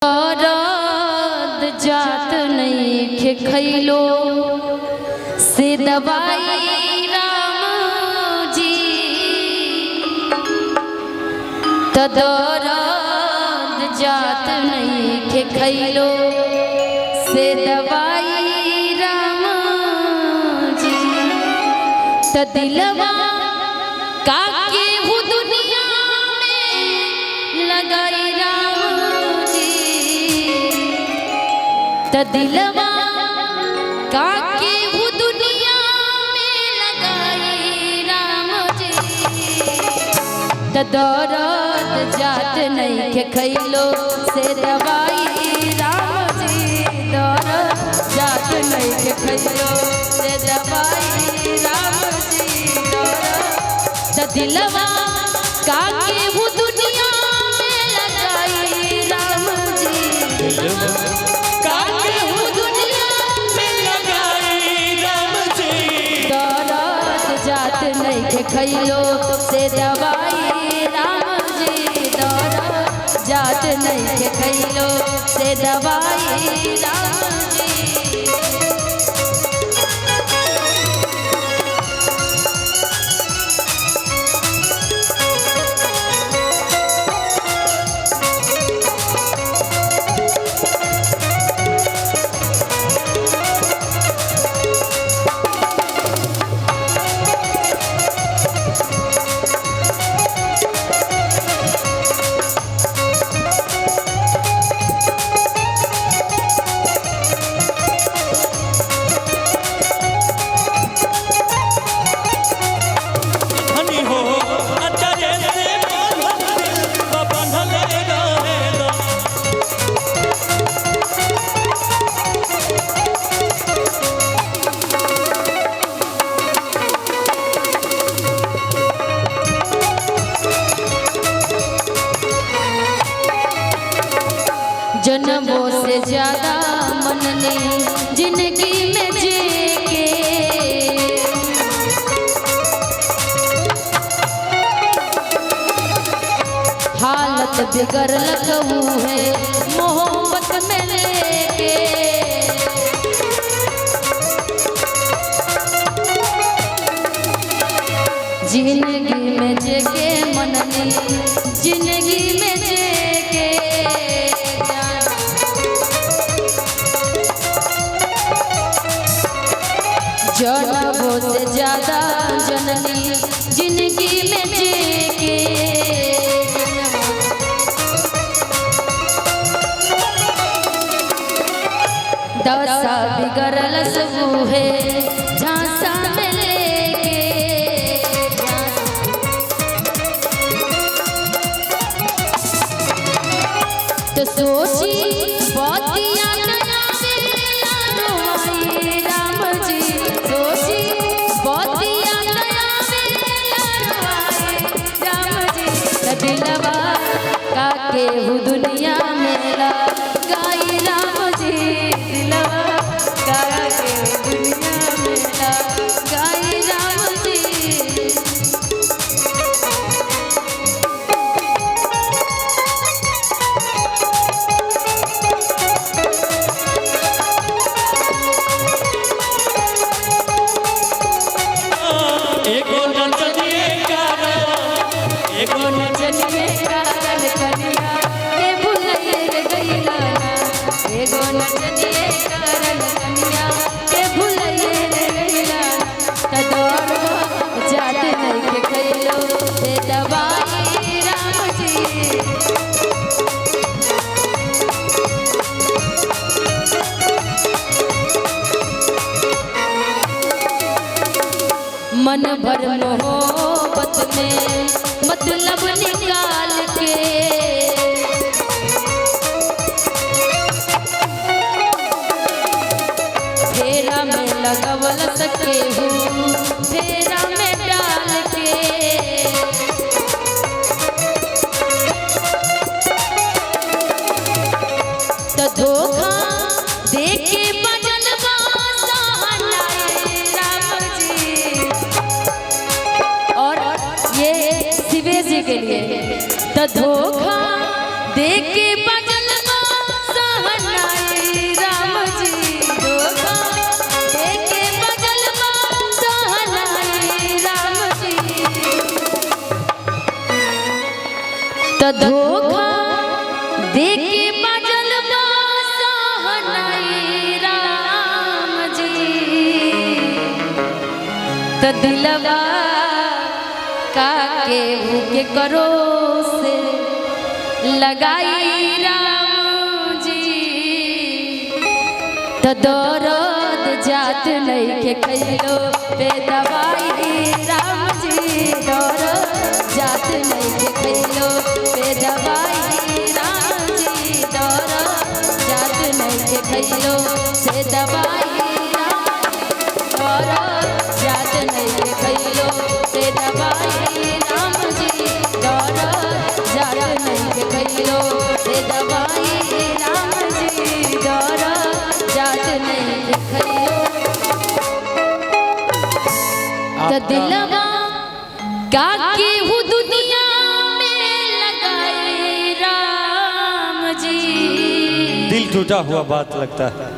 दर्द जात नहीं खे खैलो से दवाई राम जी तो दर्द जात नहीं खे खैलो से दवाई राम जी तो दिलवा काके हु दुनिया में लगाई दिलवा काके हु दुनिया में लगाई राम जी तो दर्द जात नहीं के खैलो से दवाई राम जी दर्द जात नहीं के खैलो से दवाई राम जी तो दिलवा काके हु दुनिया में लगाई राम जी खैलो से दवाई राम जी दर्द जात नहीं के खैलो से दवाई राम जी जन्मों से ज्यादा मनने जिंदगी में जीके हालत बिगड़ लगू है मोहब्बत में लेके जिंदगी में जेके मनने जिंदगी में जेके जनमों से ज्यादा जननी जिंदगी में जीके दशा बिगड़ल सबू है झांसा में लेके तो सोची बतिया दिलवा काके हु दुनिया में लगाई राम जी दिलवा काके हु दुनिया में लगाई राम जी नचनिए कारण कनिया के भुलैया रे गइला एगो नचनिए कारण कनिया के भुलैया रे गइला त दर्द जात नहीं के खैलो से दवाई राम जी मन भर मोहब्बत में मतलब निकाल के फेरा में लगवल सके हूँ फेरा में डाल के तो धोखा देके बजनवा सहनाए राम जी और ये शिवेश जी के लिए तो धोखा देके बजनवा नहीं राम जी तो दिलवा का के करो से लगाई राम जी तो दर्द जात नहीं के खैलो पे दवाई राम जी दर्द जात नहीं के खैलो पे दवाई राम जी दर्द जात नहीं के खैलो से दवाई दर्द जात नहीं के खैलो से दवाई राम जी दर्द जात नहीं के खैलो से दवाई राम जी दर्द जात नहीं के खैलो तो दिलवा काकी हूँ दुनिया में लगाए राम जी दिल टूटा हुआ बात लगता है।